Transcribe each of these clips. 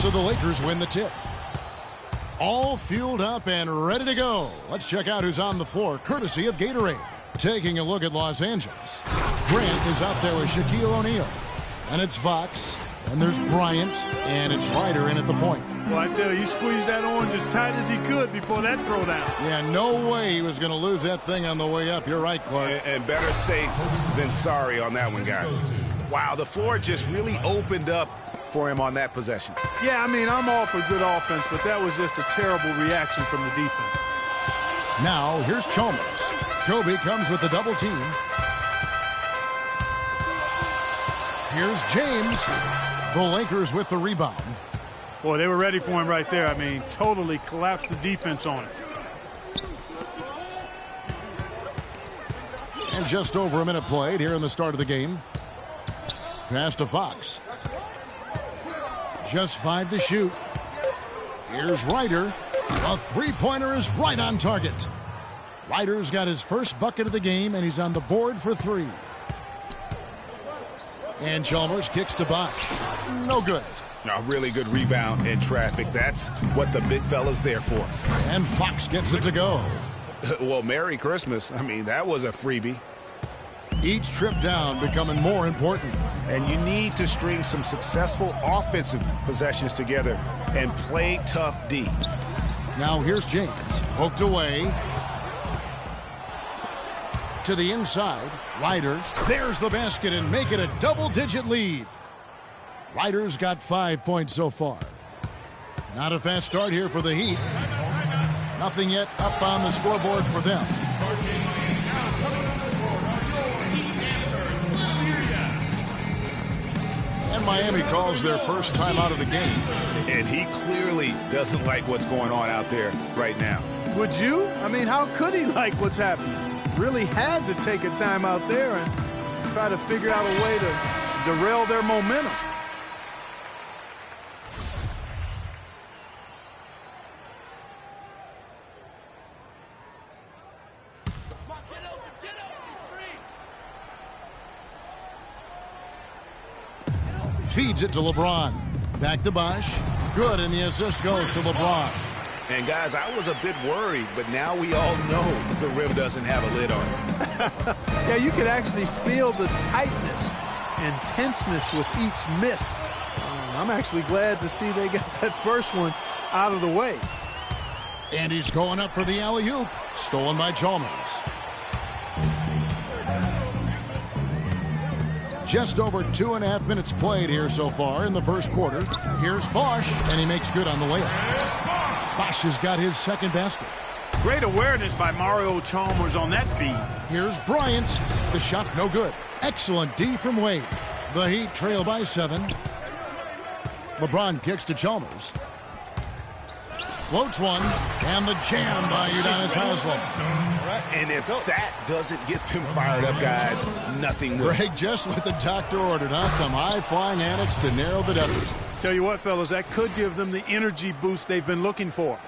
So the Lakers win the tip. All fueled up and ready to go. Let's check out who's on the floor, courtesy of Gatorade. Taking a look at Los Angeles. Grant is out there with Shaquille O'Neal. And it's Fox. And there's Bryant. And it's Ryder in at the point. Well, I tell you, he squeezed that orange as tight as he could before that throwdown. Yeah, no way he was going to lose that thing on the way up. You're right, Clark. And better safe than sorry on that one, guys. Wow, the floor just really opened up for him on that possession. Yeah, I mean, I'm all for good offense, but that was just a terrible reaction from the defense. Now, here's Chalmers. Kobe comes with the double team. Here's James. The Lakers with the rebound. Boy, they were ready for him right there. I mean, totally collapsed the defense on him. And just over a minute played here in the start of the game. Pass to Fox. Just 5 to shoot. Here's Ryder. A three-pointer is right on target. Ryder's got his first bucket of the game, and he's on the board for 3. And Chalmers kicks to Bosch. No good. A really good rebound in traffic. That's what the big fella's there for. And Fox gets it to go. Well, Merry Christmas. I mean, that was a freebie. Each trip down becoming more important. And you need to string some successful offensive possessions together and play tough D. Now here's James. Poked away. To the inside. Ryder. There's the basket and make it a double-digit lead. Ryder's got 5 points so far. Not a fast start here for the Heat. Nothing yet up on the scoreboard for them. And Miami calls their first time out of the game. And he clearly doesn't like what's going on out there right now. Would you? I mean, how could he like what's happening? Really had to take a time out there and try to figure out a way to derail their momentum. Feeds it to LeBron. Back to Bosch. Good, and the assist goes to LeBron. And, guys, I was a bit worried, but now we all know the rim doesn't have a lid on it. Yeah, you could actually feel the tightness and tenseness with each miss. I'm actually glad to see they got that first one out of the way. And he's going up for the alley-oop. Stolen by Chalmers. Just over 2.5 minutes played here so far in the first quarter. Here's Bosch, and he makes good on the layup. Bosch has got his second basket. Great awareness by Mario Chalmers on that feed. Here's Bryant. The shot no good. Excellent D from Wade. The Heat trail by 7. LeBron kicks to Chalmers. Floats one, and the jam by Udonis Haslem. And if that doesn't get them fired up, guys, nothing will. Greg, just what the doctor ordered, huh? Some high-flying antics to narrow the deficit. Tell you what, fellas, that could give them the energy boost they've been looking for.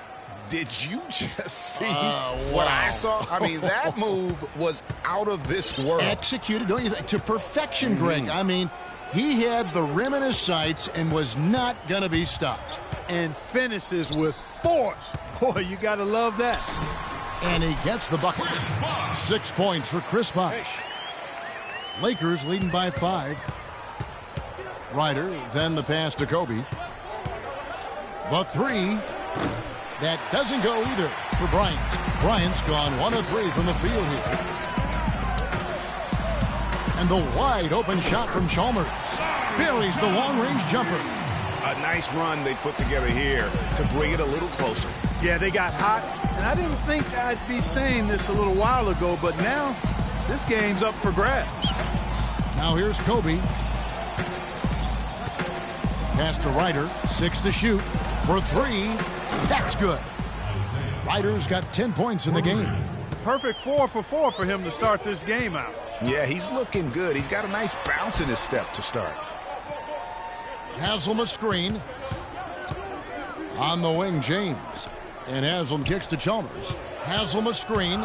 Did you just see what I saw? I mean, that move was out of this world. Executed, don't you think? To perfection, Greg. I mean, he had the rim in his sights and was not going to be stopped. And finishes with force. Boy, you got to love that. And he gets the bucket. 6 points for Chris Bosh. Lakers leading by 5. Ryder, then the pass to Kobe. The 3. That doesn't go either for Bryant. Bryant's gone 1 of 3 from the field here. And the wide open shot from Chalmers. Buries the long-range jumper. A nice run they put together here to bring it a little closer. Yeah, they got hot. And I didn't think I'd be saying this a little while ago, but now this game's up for grabs. Now here's Kobe. Pass to Ryder. 6 to shoot. For 3. That's good. Ryder's got 10 points in the game. Perfect 4 for 4 for him to start this game out. Yeah, he's looking good. He's got a nice bounce in his step to start. Haslem a screen. On the wing, James. And Haslem kicks to Chalmers. Haslem a screen.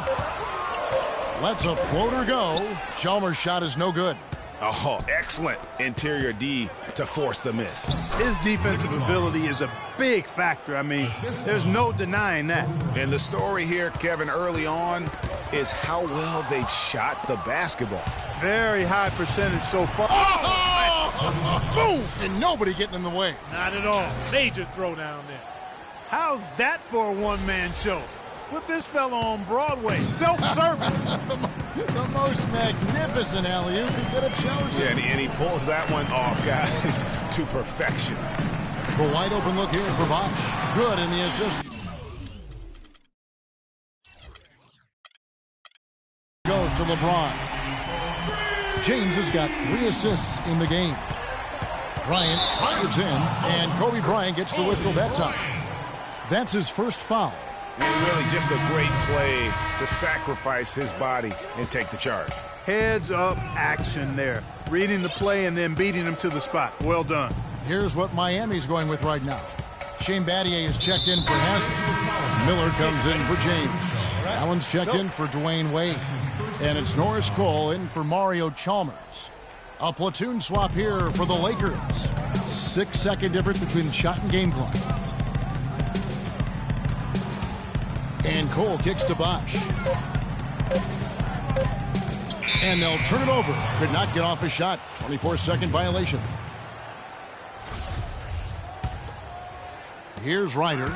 Lets a floater go. Chalmers' shot is no good. Oh, excellent interior D to force the miss. His defensive ability is a big factor. I mean, there's no denying that. And the story here, Kevin, early on is how well they've shot the basketball. Very high percentage so far. Oh! Boom! And nobody getting in the way. Not at all. Major throwdown there. How's that for a one-man show? Put this fella on Broadway. Self-service. the most magnificent alley-oop he could have chosen. Yeah, and he pulls that one off, guys, to perfection. The wide open look here for Bosch. Good in the assist. Goes to LeBron. James has got 3 assists in the game. Bryant drives in, and Kobe Bryant gets the whistle that time. That's his first foul. And really just a great play to sacrifice his body and take the charge. Heads-up action there. Reading the play and then beating him to the spot. Well done. Here's what Miami's going with right now. Shane Battier is checked in for Haslem. Miller comes in for James. Allen's checked in for Dwayne Wade. And it's Norris Cole in for Mario Chalmers. A platoon swap here for the Lakers. 6-second difference between the shot and game clock. And Cole kicks to Bosch. And they'll turn it over. Could not get off a shot. 24-second violation. Here's Ryder.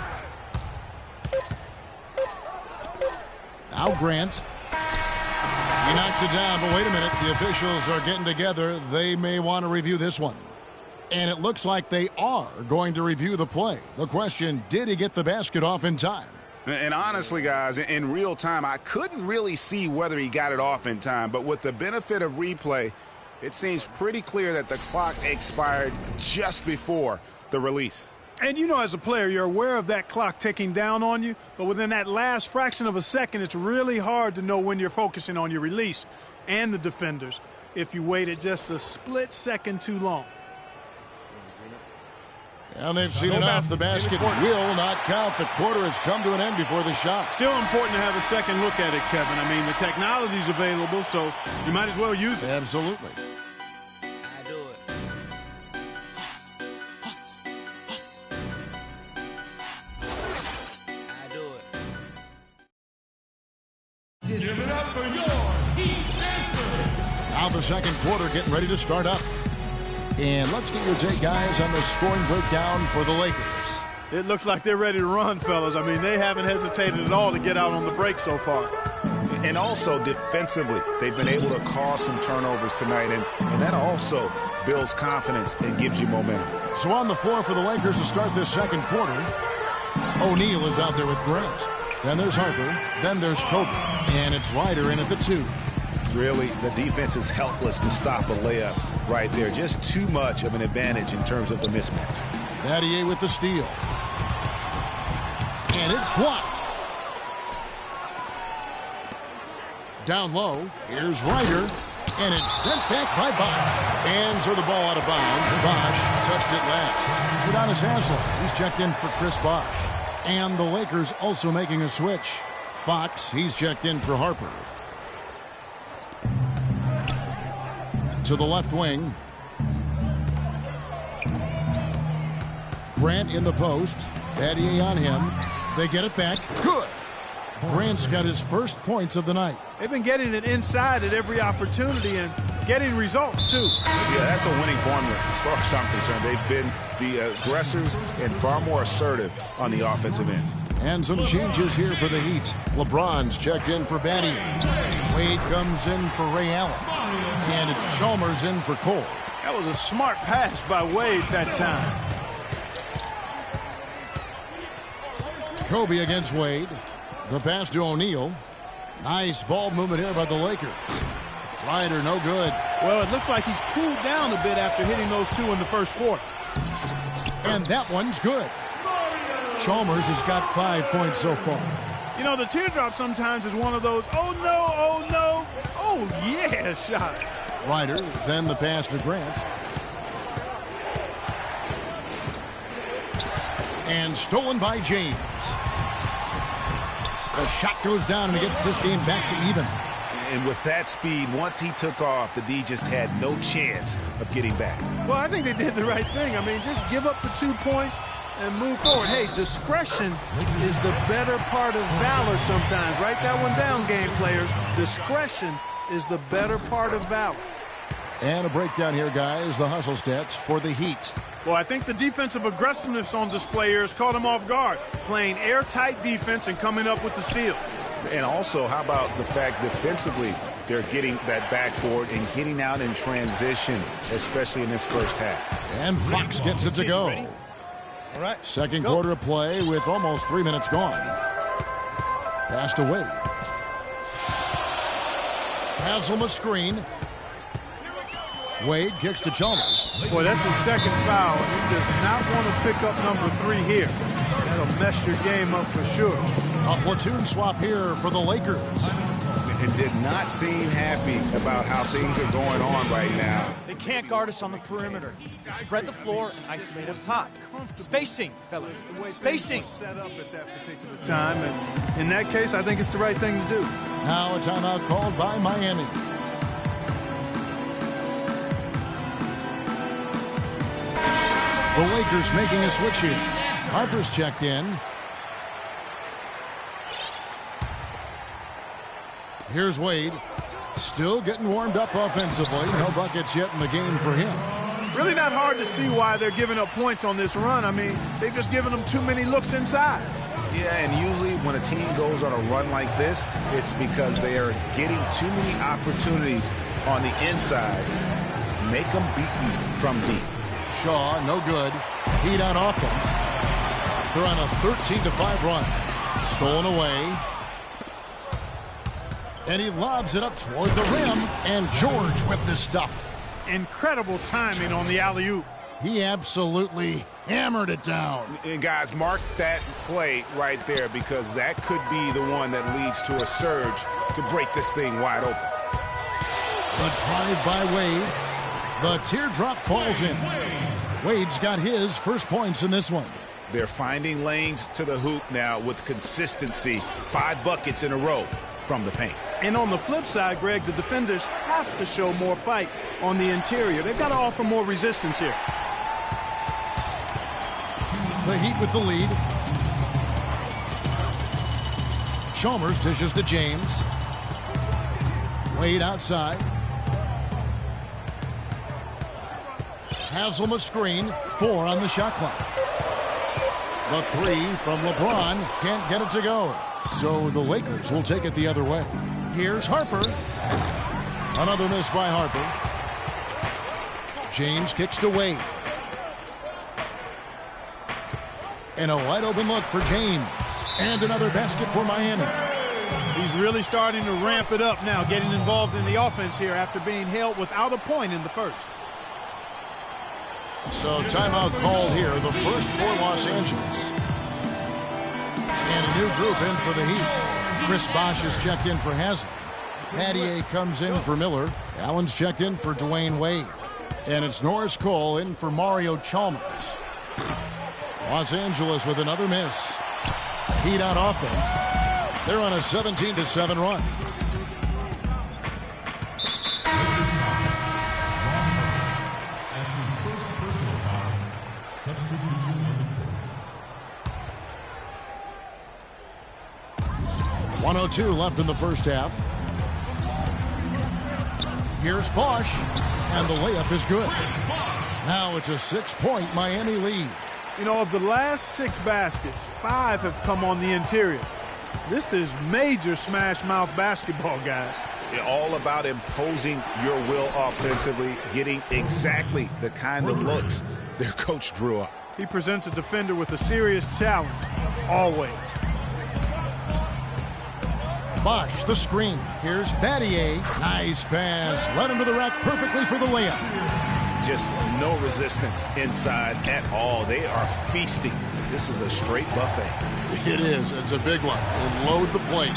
Now Grant. He knocks it down, but wait a minute. The officials are getting together. They may want to review this one. And it looks like they are going to review the play. The question, did he get the basket off in time? And honestly, guys, in real time, I couldn't really see whether he got it off in time. But with the benefit of replay, it seems pretty clear that the clock expired just before the release. And you know, as a player, you're aware of that clock ticking down on you. But within that last fraction of a second, it's really hard to know when you're focusing on your release and the defenders if you waited just a split second too long. And they've seen enough. The basket will not count. The quarter has come to an end before the shot. Still important to have a second look at it, Kevin. I mean, the technology's available, so you might as well use it. Absolutely. I do it. I do it. Give it up for your Heat answer. Now the second quarter getting ready to start up. And let's get your take, guys, on the scoring breakdown for the Lakers. It looks like they're ready to run, fellas. I mean, they haven't hesitated at all to get out on the break so far. And also defensively, they've been able to cause some turnovers tonight, and that also builds confidence and gives you momentum. So on the floor for the Lakers to start this second quarter, O'Neal is out there with Grant. Then there's Harper. Then there's Kobe. And it's Ryder in at the 2. Really, the defense is helpless to stop a layup right there. Just too much of an advantage in terms of the mismatch. Battier with the steal. And it's blocked. Down low, here's Ryder. And it's sent back by Bosch. And so the ball out of bounds. Bosch touched it last. Udonis Haslem, he's checked in for Chris Bosch. And the Lakers also making a switch. Fox, he's checked in for Harper. To the left wing. Grant in the post. Battier on him. They get it back. Good. Grant's got his first points of the night. They've been getting it inside at every opportunity and getting results, too. Yeah, that's a winning formula as far as I'm concerned. They've been the aggressors and far more assertive on the offensive end. And some changes here for the Heat. LeBron's checked in for Battier. Wade comes in for Ray Allen. And it's Chalmers in for Cole. That was a smart pass by Wade that time. Kobe against Wade. The pass to O'Neal. Nice ball movement here by the Lakers. Ryder, no good. Well, it looks like he's cooled down a bit after hitting those 2 in the first quarter. And that one's good. Chalmers has got 5 points so far. You know, the teardrop sometimes is one of those, oh no, oh yeah shots. Ryder, then the pass to Grant. And stolen by James. The shot goes down and it gets this game back to even. And with that speed, once he took off, the D just had no chance of getting back. Well, I think they did the right thing. I mean, just give up the 2 points and move forward. Hey, discretion is the better part of valor sometimes. Write that one down, game players. Discretion is the better part of valor. And a breakdown here, guys. The hustle stats for the Heat. Well, I think the defensive aggressiveness on display here has caught them off guard, playing airtight defense and coming up with the steals. And also, how about the fact defensively, they're getting that backboard and getting out in transition, especially in this first half. And Fox gets it to go. All right. Second quarter of play with almost 3 minutes gone. Passed away. Haslam a screen. Wade kicks to Chalmers. Boy, that's his second foul, and he does not want to pick up number 3 here. That'll mess your game up for sure. A platoon swap here for the Lakers. And did not seem happy about how things are going on right now. They can't guard us on the perimeter. Spread the floor and isolate up top. Spacing, fellas. Spacing. Set up at that particular time, and in that case, I think it's the right thing to do. Now a timeout called by Miami. The Lakers making a switch here. Harper's checked in. Here's Wade. Still getting warmed up offensively. No buckets yet in the game for him. Really not hard to see why they're giving up points on this run. I mean, they've just given them too many looks inside. Yeah, and usually when a team goes on a run like this, it's because they are getting too many opportunities on the inside. Make them beat you from deep. Shaw, no good. Heat on offense. They're on a 13-5 run. Stolen away. And he lobs it up toward the rim. And George with the stuff. Incredible timing on the alley-oop. He absolutely hammered it down. And guys, mark that play right there, because that could be the one that leads to a surge to break this thing wide open. The drive by Wade. The teardrop falls in. Wade's got his first points in this one. They're finding lanes to the hoop now with consistency. 5 buckets in a row from the paint. And on the flip side, Greg, the defenders have to show more fight on the interior. They've got to offer more resistance here. The Heat with the lead. Chalmers dishes to James. Wade outside. Haslam a screen. 4 on the shot clock. The 3 from LeBron can't get it to go. So the Lakers will take it the other way. Here's Harper. Another miss by Harper. James kicks to Wade. And a wide open look for James. And another basket for Miami. He's really starting to ramp it up now, getting involved in the offense here after being held without a point in the first. So timeout called here, the first for Los Angeles. And a new group in for the Heat. Chris Bosh is checked in for Haslam. Pattier comes in for Miller. Allen's checked in for Dwayne Wade. And it's Norris Cole in for Mario Chalmers. Los Angeles with another miss. Heat on offense. They're on a 17-7 run. That's his first personal foul. Substitution. 1:02 left in the first half. Here's Bosh, and the layup is good. Now it's a 6-point Miami lead. You know, of the last 6 baskets, 5 have come on the interior. This is major smash mouth basketball, guys. All about imposing your will offensively, getting exactly the kind of looks their coach drew up. He presents a defender with a serious challenge, always. Bosh, the screen. Here's Pattier. Nice pass. Right into the rack perfectly for the layup. Just no resistance inside at all. They are feasting. This is a straight buffet. It is. It's a big one. And load the plate.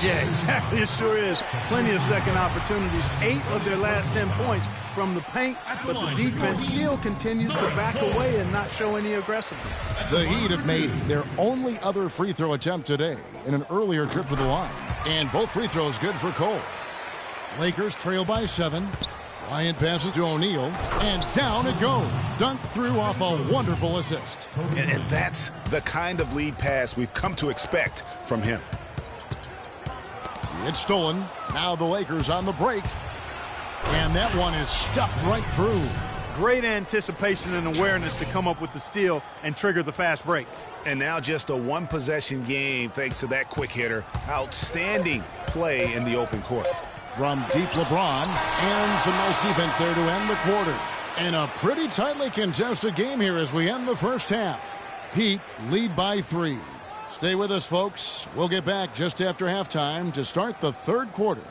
Yeah, exactly. It sure is. Plenty of second opportunities. 8 of their last 10 points from the paint, but the defense still continues to back away and not show any aggressiveness. The Heat have made their only other free throw attempt today in an earlier trip to the line. And both free throws good for Cole. Lakers trail by 7. Bryant passes to O'Neal, and down it goes. Dunked through off a wonderful assist. And that's the kind of lead pass we've come to expect from him. It's stolen. Now the Lakers on the break. And that one is stuffed right through. Great anticipation and awareness to come up with the steal and trigger the fast break. And now just a one-possession game thanks to that quick hitter. Outstanding play in the open court. From deep LeBron, and some nice defense there to end the quarter. And a pretty tightly contested game here as we end the first half. Heat lead by 3. Stay with us, folks. We'll get back just after halftime to start the third quarter.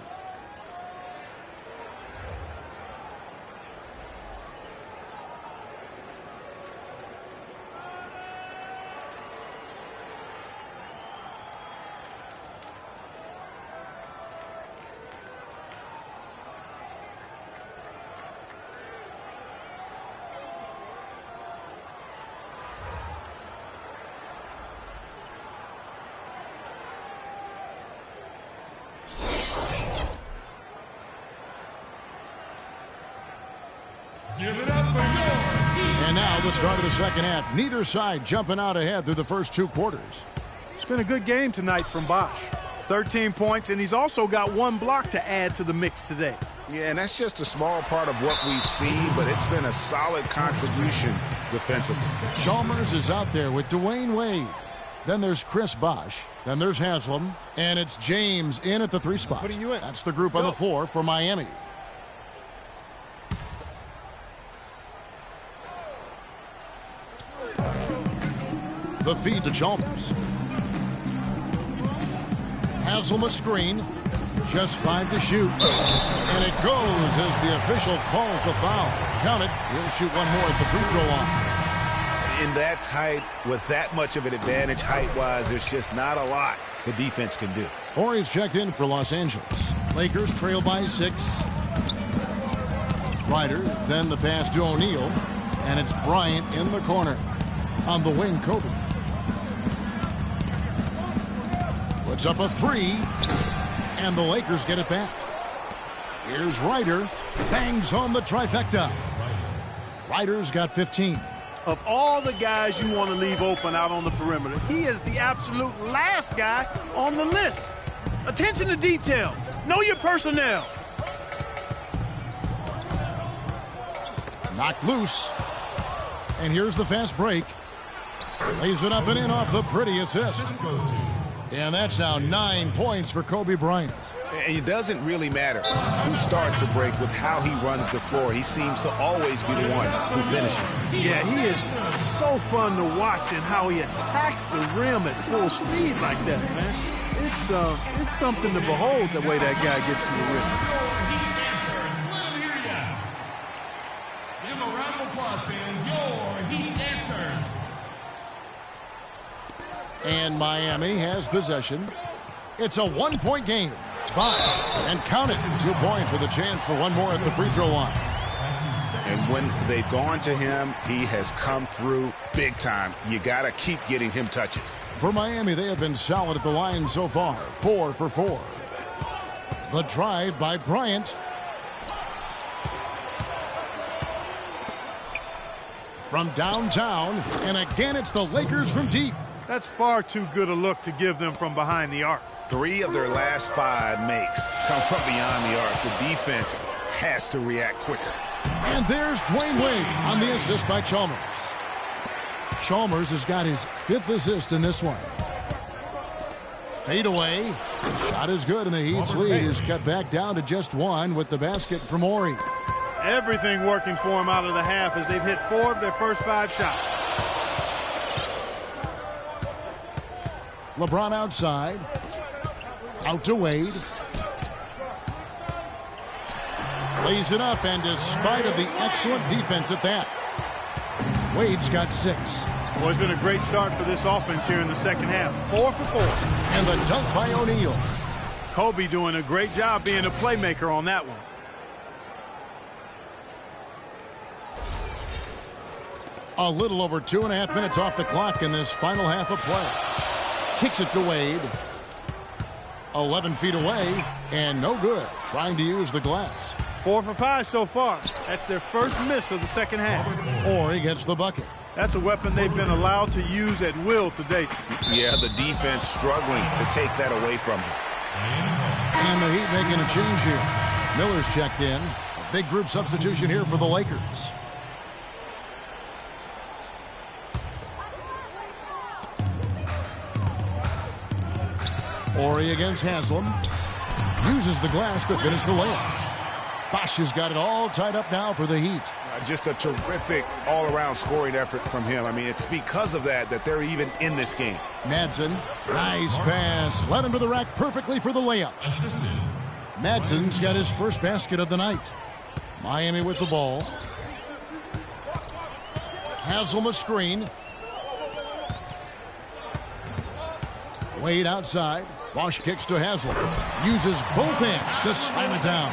Give it up for your And now the start of the second half. Neither side jumping out ahead through the first 2 quarters. It's been a good game tonight from Bosch. 13 points, and he's also got 1 block to add to the mix today. Yeah, and that's just a small part of what we've seen, but it's been a solid contribution defensively. Chalmers is out there with Dwayne Wade. Then there's Chris Bosh. Then there's Haslam. And it's James in at the 3 spot. Putting you in. That's the group on the floor for Miami. The feed to Chalmers. Haslam a screen. Just 5 to shoot. And it goes as the official calls the foul. Count it. He'll shoot 1 more at the free throw line. In that tight, with that much of an advantage height-wise, there's just not a lot the defense can do. Horry's checked in for Los Angeles. Lakers trail by 6. Ryder, then the pass to O'Neal. And it's Bryant in the corner. On the wing, Kobe. Puts up a 3. And the Lakers get it back. Here's Ryder. Bangs home the trifecta. Ryder's got 15. Of all the guys you want to leave open out on the perimeter, he is the absolute last guy on the list. Attention to detail. Know your personnel. Knocked loose. And here's the fast break. Lays it up and in off the pretty assist. And that's now 9 points for Kobe Bryant. And it doesn't really matter who starts the break with how he runs the floor. He seems to always be the one who finishes. Yeah, he is so fun to watch and how he attacks the rim at full speed like that, man. It's something to behold the way that guy gets to the rim. Let him hear ya. Give him a round of applause, fans. Your Heat answers. And Miami has possession. It's a 1-point game. And count it. 2 points with a chance for 1 more at the free throw line. And when they've gone to him, he has come through big time. You got to keep getting him touches. For Miami, they have been solid at the line so far. 4 for 4. The drive by Bryant. From downtown. And again, it's the Lakers from deep. That's far too good a look to give them from behind the arc. 3 of their last 5 makes come from beyond the arc. The defense has to react quicker. And there's Dwayne Wade on the assist by Chalmers. Chalmers has got his 5th assist in this one. Fade away. Shot is good, and the Heat's lead is cut back down to just 1 with the basket from Horry. Everything working for them out of the half as they've hit 4 of their first 5 shots. LeBron outside. Out to Wade. Lays it up, and despite of the excellent defense at that, Wade's got 6. Well, it's been a great start for this offense here in the second half. 4 for 4. And the dunk by O'Neal. Kobe doing a great job being a playmaker on that one. A little over 2.5 minutes off the clock in this final half of play. Kicks it to Wade. 11 feet away, and no good. Trying to use the glass. 4 for 5 so far. That's their first miss of the second half. Or gets the bucket. That's a weapon they've been allowed to use at will to date. Yeah, the defense struggling to take that away from him. And the Heat making a change here. Miller's checked in. A big group substitution here for the Lakers. Horry against Haslam. Uses the glass to finish the layup. Bosch has got it all tied up now for the Heat. Just a terrific all-around scoring effort from him. I mean, it's because of that they're even in this game. Madsen, nice pass. Led him to the rack perfectly for the layup. Madsen's got his first basket of the night. Miami with the ball. Haslam a screen. Wade outside. Bosch kicks to Haslam. Uses both hands to slam it down.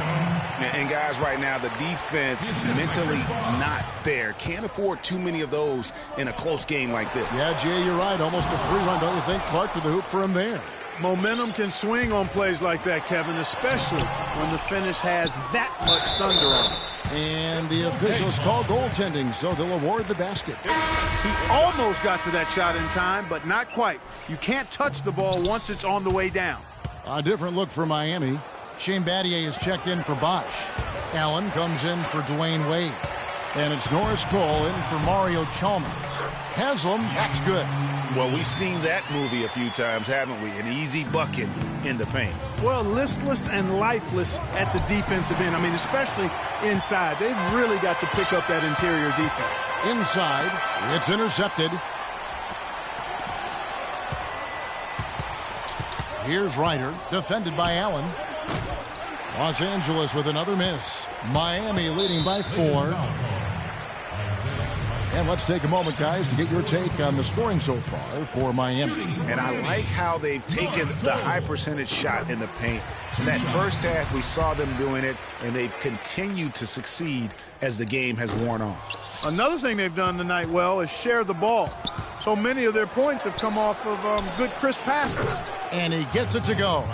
And guys, right now, the defense mentally not there. Can't afford too many of those in a close game like this. Yeah, Jay, you're right. Almost a free run, don't you think? Clark to the hoop for him there. Momentum can swing on plays like that, Kevin, especially when the finish has that much thunder on it. And the officials call goaltending, so they'll award the basket. He almost got to that shot in time, but not quite. You can't touch the ball once it's on the way down. A different look for Miami. Shane Battier is checked in for Bosch. Allen comes in for Dwayne Wade. And it's Norris Cole in for Mario Chalmers. Haslam, that's good. Well, we've seen that movie a few times, haven't we? An easy bucket in the paint. Well, listless and lifeless at the defensive end. I mean, especially inside. They've really got to pick up that interior defense. Inside, it's intercepted. Here's Ryder, defended by Allen. Los Angeles with another miss. Miami leading by 4. And let's take a moment, guys, to get your take on the scoring so far for Miami. And I like how they've taken the high percentage shot in the paint. In that first half, we saw them doing it, and they've continued to succeed as the game has worn on. Another thing they've done tonight well is share the ball. So many of their points have come off of good, crisp passes. And he gets it to go.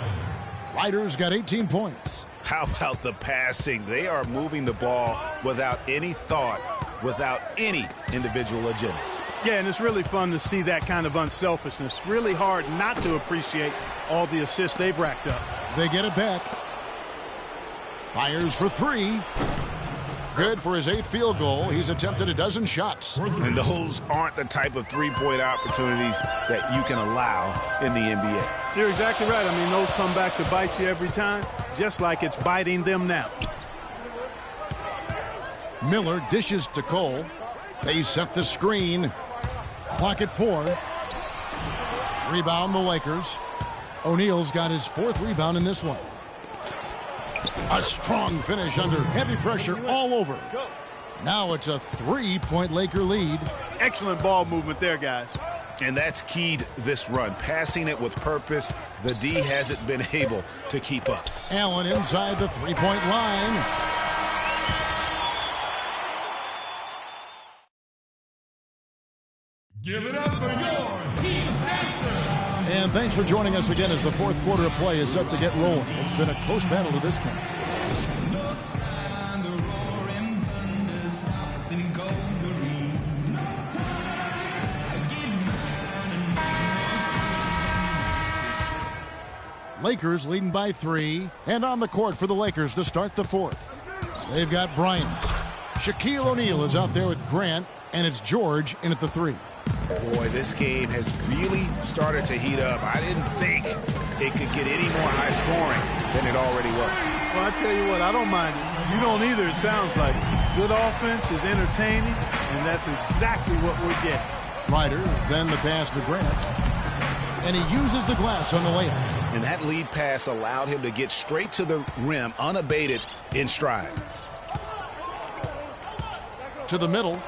Ryder's got 18 points. How about the passing? They are moving the ball without any thought, without any individual agendas. Yeah, and it's really fun to see that kind of unselfishness. Really hard not to appreciate all the assists they've racked up. They get it back. Fires for 3. Good for his 8th field goal. He's attempted a dozen shots. And those aren't the type of three-point opportunities that you can allow in the NBA. You're exactly right. I mean, those come back to bite you every time, just like it's biting them now. Miller dishes to Cole. They set the screen. Clock at 4. Rebound the Lakers. O'Neal's got his 4th rebound in this one. A strong finish under heavy pressure all over. Now it's a 3-point Laker lead. Excellent ball movement there, guys. And that's keyed this run. Passing it with purpose. The D hasn't been able to keep up. Allen inside the 3-point line. Give it up for your Heat Dancers. And thanks for joining us again as the 4th quarter of play is set to get rolling. It's been a close battle to this point. Lakers leading by 3, and on the court for the Lakers to start the 4th. They've got Bryant. Shaquille O'Neal is out there with Grant, and it's George in at the 3. Boy, this game has really started to heat up. I didn't think it could get any more high scoring than it already was. Well, I tell you what, I don't mind it. You don't either, it sounds like. Good offense is entertaining, and that's exactly what we're getting. Ryder, then the pass to Grant. And he uses the glass on the layup. And that lead pass allowed him to get straight to the rim, unabated in stride. To the middle.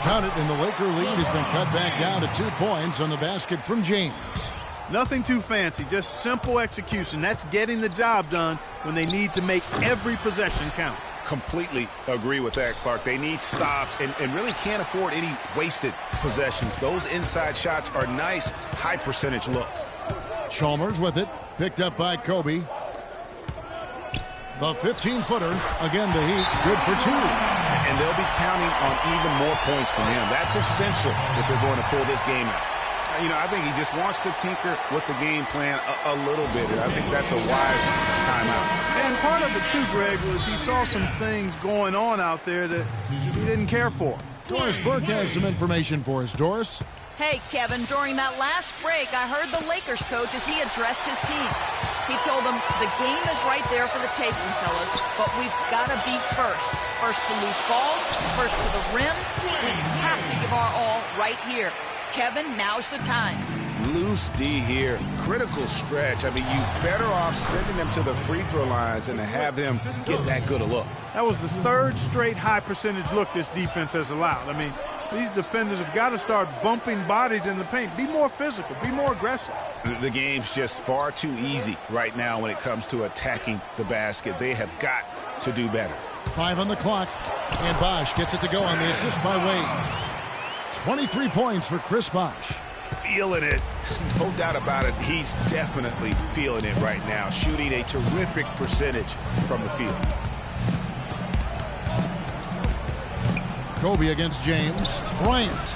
Count it, and the Laker lead has been cut back down to 2 points on the basket from James. Nothing too fancy, just simple execution. That's getting the job done when they need to make every possession count. Completely agree with that, Clark. They need stops and really can't afford any wasted possessions. Those inside shots are nice, high percentage looks. Chalmers with it. Picked up by Kobe. The 15-footer. Again, the Heat good for 2. And they'll be counting on even more points from him. That's essential if they're going to pull this game out. You know, I think he just wants to tinker with the game plan a little bit, and I think that's a wise timeout. And part of it, too, Greg, was he saw some things going on out there that he didn't care for. Doris Burke has some information for us. Doris? Hey, Kevin, during that last break, I heard the Lakers coach as he addressed his team. He told them, the game is right there for the taking, fellas, but we've got to be first. First to loose balls, first to the rim. We have to give our all right here. Kevin, now's the time. Loose D here. Critical stretch. I mean, you better off sending them to the free throw lines than to have them get that good a look. That was the 3rd straight high percentage look this defense has allowed. I mean, these defenders have got to start bumping bodies in the paint. Be more physical. Be more aggressive. The game's just far too easy right now when it comes to attacking the basket. They have got to do better. 5 on the clock. And Bosh gets it to go on the assist by Wade. 23 points for Chris Bosh. Feeling it. No doubt about it. He's definitely feeling it right now. Shooting a terrific percentage from the field. Kobe against James. Bryant.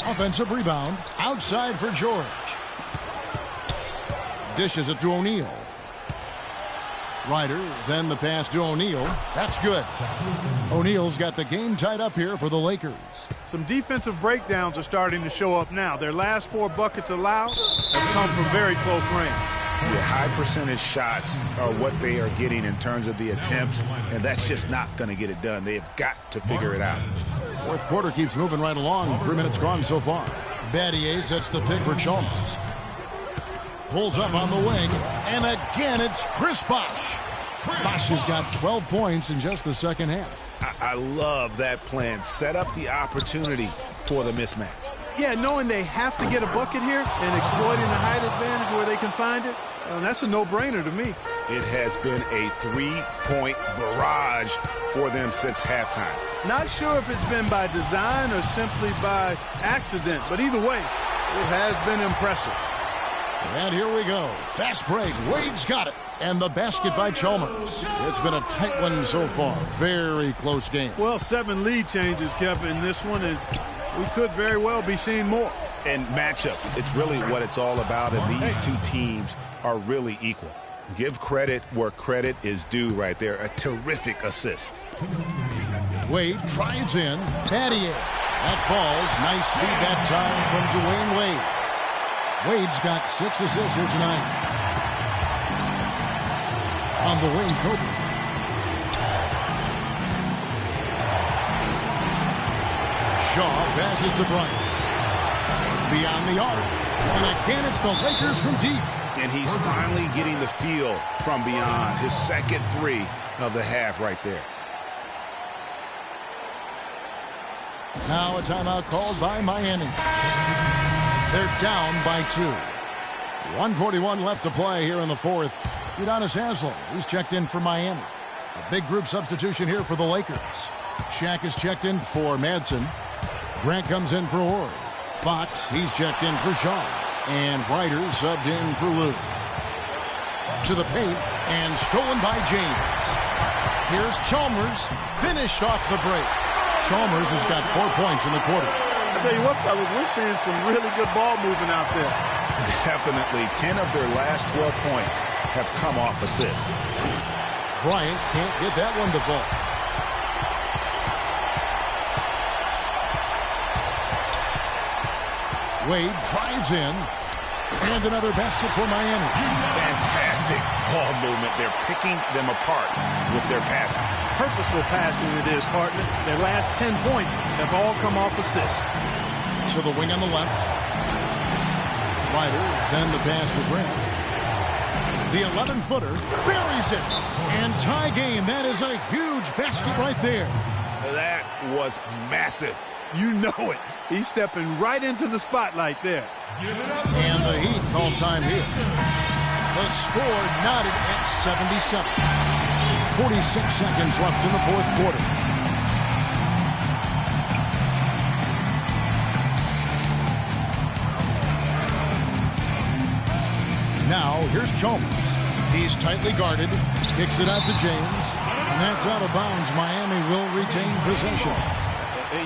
Offensive rebound. Outside for George. Dishes it to O'Neal. Ryder, then the pass to O'Neal. That's good. O'Neal's got the game tied up here for the Lakers. Some defensive breakdowns are starting to show up now. Their last 4 buckets allowed have come from very close range. Yeah, high percentage shots are what they are getting in terms of the attempts, and that's just not going to get it done. They've got to figure it out. Fourth quarter keeps moving right along. 3 minutes gone so far. Battier sets the pick for Chalmers. Pulls up on the wing, and again it's Chris Bosh. Bosh has got 12 points in just the second half. I love that plan. Set up the opportunity for the mismatch. Yeah, knowing they have to get a bucket here and exploiting the height advantage where they can find it, that's a no-brainer to me. It has been a 3-point barrage for them since halftime. Not sure if it's been by design or simply by accident, but either way, it has been impressive. And here we go. Fast break. Wade's got it. And the basket by Chalmers. It's been a tight one so far. Very close game. Well, 7 lead changes, Kevin, in this one, and we could very well be seeing more. And matchups, it's really what it's all about, and these two teams are really equal. Give credit where credit is due right there. A terrific assist. Wade drives in. Battier. That falls. Nice feed that time from Dwayne Wade. Wade's got 6 assists here tonight. On the wing, Kobe. Shaw passes to Bryant. Beyond the arc. And again, it's the Lakers from deep. And he's finally getting the feel from beyond. His second 3 of the half right there. Now a timeout called by Miami. They're down by 2. 1:41 left to play here in the fourth. Udonis Haslem, he's checked in for Miami. A big group substitution here for the Lakers. Shaq is checked in for Madsen. Grant comes in for Orr. Fox, he's checked in for Shaw. And Ryder subbed in for Lou. To the paint, and stolen by James. Here's Chalmers, finished off the break. Chalmers has got 4 points in the quarter. I tell you what, fellas, we're seeing some really good ball movement out there. Definitely. 10 of their last 12 points have come off assists. Bryant can't get that one to fall. Wade drives in. And another basket for Miami. Fantastic ball movement. They're picking them apart with their passing. Purposeful passing it is, partner. Their last 10 points have all come off assists. To the wing on the left. Ryder, then the pass to Grant. The 11-footer buries it. And tie game. That is a huge basket right there. That was massive. You know it. He's stepping right into the spotlight there. And the Heat call time here. The score knotted at 77. 46 seconds left in the fourth quarter. Now, Here's Chalmers. He's tightly guarded. Kicks it out to James. And that's out of bounds. Miami will retain possession.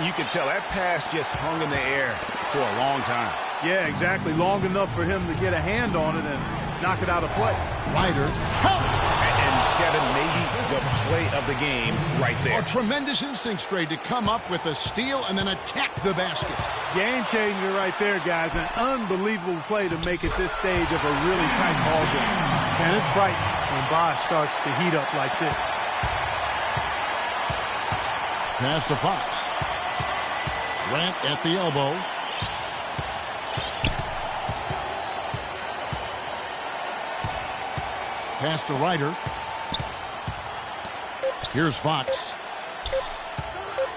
You can tell that pass just hung in the air for a long time. Yeah, exactly. Long enough for him to get a hand on it and knock it out of play. Ryder. And Kevin, maybe the play of the game right there. A tremendous instincts grade to come up with a steal and then attack the basket. Game changer right there, guys. An unbelievable play to make it this stage of a really tight ball game. And it's frightening when Bosch starts to heat up like this. Pass to Fox. Grant at the elbow. Pass to Ryder. Here's Fox.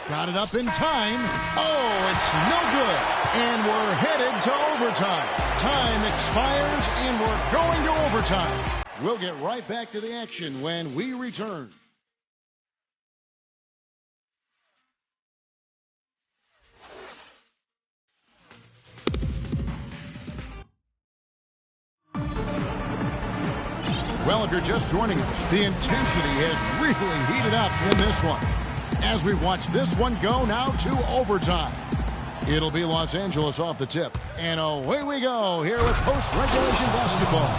Got it up in time. Oh, it's no good. And we're headed to overtime. Time expires, and we're going to overtime. We'll get right back to the action when we return. Well, if you're just joining us, the intensity has really heated up in this one. As we watch this one go now to overtime. It'll be Los Angeles off the tip. And away we go here with post-regulation basketball.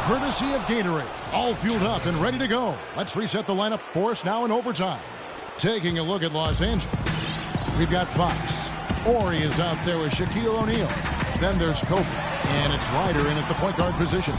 Courtesy of Gatorade. All fueled up and ready to go. Let's reset the lineup for us now in overtime. Taking a look at Los Angeles. We've got Fox. Ori is out there with Shaquille O'Neal. Then there's Kobe. And it's Ryder in at the point guard position.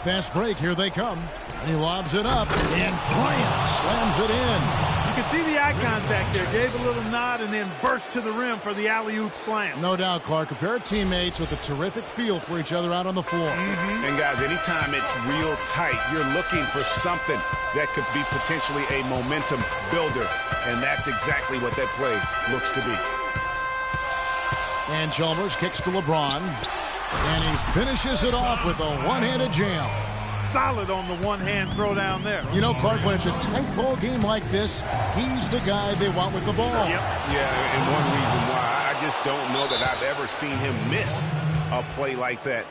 Fast break, here they come. And he lobs it up, and Bryant slams it in. You can see the eye contact there. Gave a little nod and then burst to the rim for the alley-oop slam. No doubt, Clark. A pair of teammates with a terrific feel for each other out on the floor. And, guys, anytime it's real tight, you're looking for something that could be potentially a momentum builder. And that's exactly what that play looks to be. And Chalmers kicks to LeBron. And he finishes it off with a one-handed jam. Solid on the one-hand throw down there. You know, Clark, when it's a tight ball game like this, he's the guy they want with the ball. Yep. Yeah, and one reason why I just don't know that I've ever seen him miss a play like that.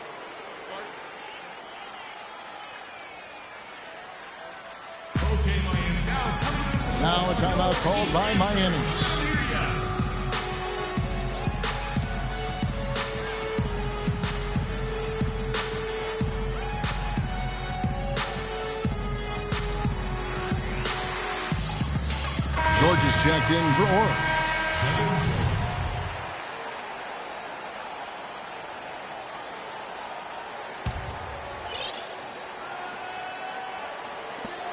Okay, Miami. Now a timeout called by Miami. George is checked in for Ori.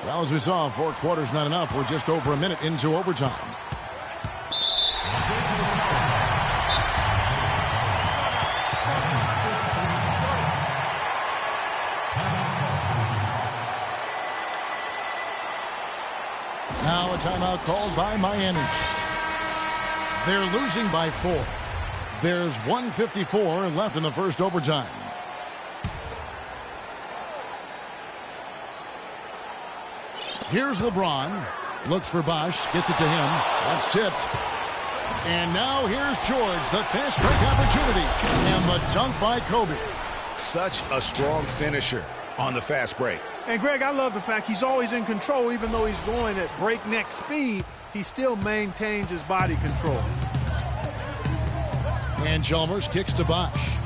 Well, as we saw, 4 quarters not enough. We're just over a minute into overtime. Now a timeout called by Miami. They're losing by 4. There's 1:54 left in the first overtime. Here's LeBron. Looks for Bosch. Gets it to him. That's tipped. And now here's George. The fast break opportunity. And the dunk by Kobe. Such a strong finisher on the fast break. And, Greg, I love the fact he's always in control. Even though he's going at breakneck speed, he still maintains his body control. And Chalmers kicks to Bosch.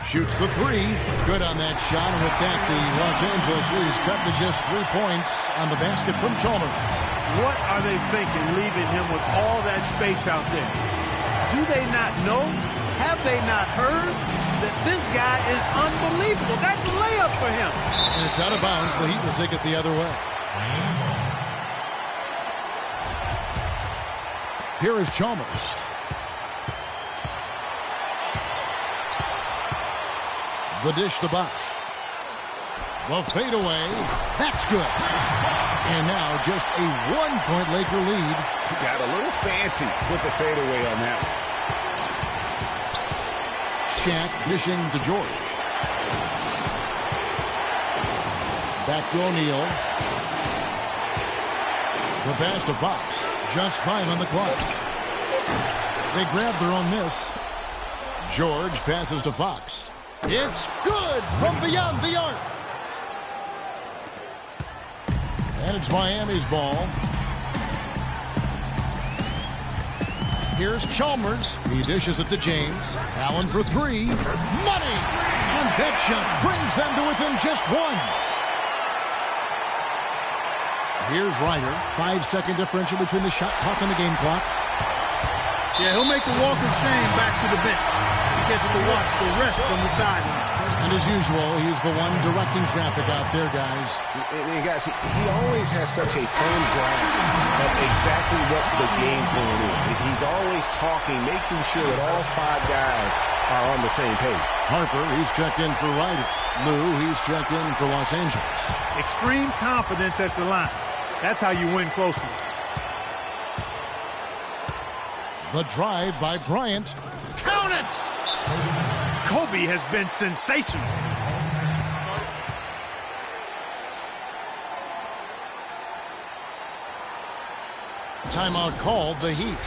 Shoots the 3. Good on that shot. And with that, the Los Angeles Leafs cut to just 3 points on the basket from Chalmers. What are they thinking, leaving him with all that space out there? Do they not know? Have they not heard that this guy is unbelievable? That's a layup for him. And it's out of bounds. The Heat will take it the other way. Here is Chalmers. The dish to Bosch. The fadeaway. That's good. And now just a 1-point Laker lead. Got a little fancy with the fadeaway on that one. Shaq dishing to George. Back to O'Neal. The pass to Fox. Just 5 on the clock. They grab their own miss. George passes to Fox. It's good from beyond the arc. And it's Miami's ball. Here's Chalmers. He dishes it to James. Allen for three. Money! And that shot brings them to within just one. Here's Ryder. 5-second differential between the shot clock and the game clock. Yeah, he'll make a walk of shame back to the bench. He gets to watch the rest from the sideline. And as usual, he's the one directing traffic out there, guys. And guys, he always has such a firm grasp of exactly what the game plan is. He's always talking, making sure that all 5 guys are on the same page. Harper, he's checked in for Ryder. Lou, he's checked in for Los Angeles. Extreme confidence at the line. That's how you win closely. The drive by Bryant. Count it! Kobe has been sensational. Timeout called, the Heat.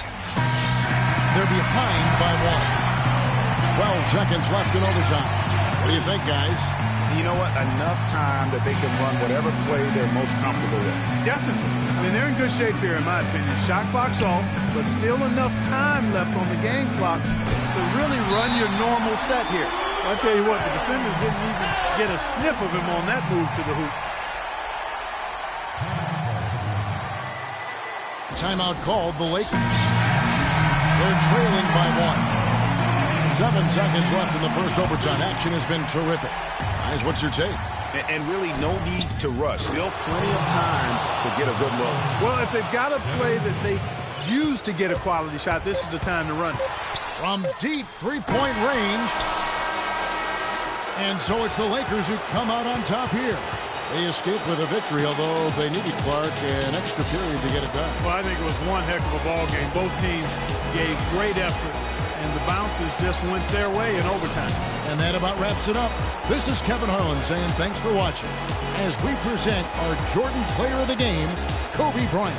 They're behind by 1. 12 seconds left in overtime. What do you think, guys? You know what? Enough time that they can run whatever play they're most comfortable with. Definitely. I mean, they're in good shape here, in my opinion. Shot clock's off, but still enough time left on the game clock to really run your normal set here. I'll tell you what, the defenders didn't even get a sniff of him on that move to the hoop. Timeout called, the Lakers. They're trailing by 1. 7 seconds left in the first overtime. Action has been terrific. Guys, what's your take? And really no need to rush. Still plenty of time to get a good look. Well, if they've got a play that they use to get a quality shot, this is the time to run it. From deep three-point range. And so it's the Lakers who come out on top here. They escaped with a victory, although they needed Clark an extra period to get it done. Well, I think it was one heck of a ball game. Both teams gave great effort, and the bounces just went their way in overtime. And that about wraps it up. This is Kevin Harlan saying thanks for watching as we present our Jordan Player of the Game, Kobe Bryant.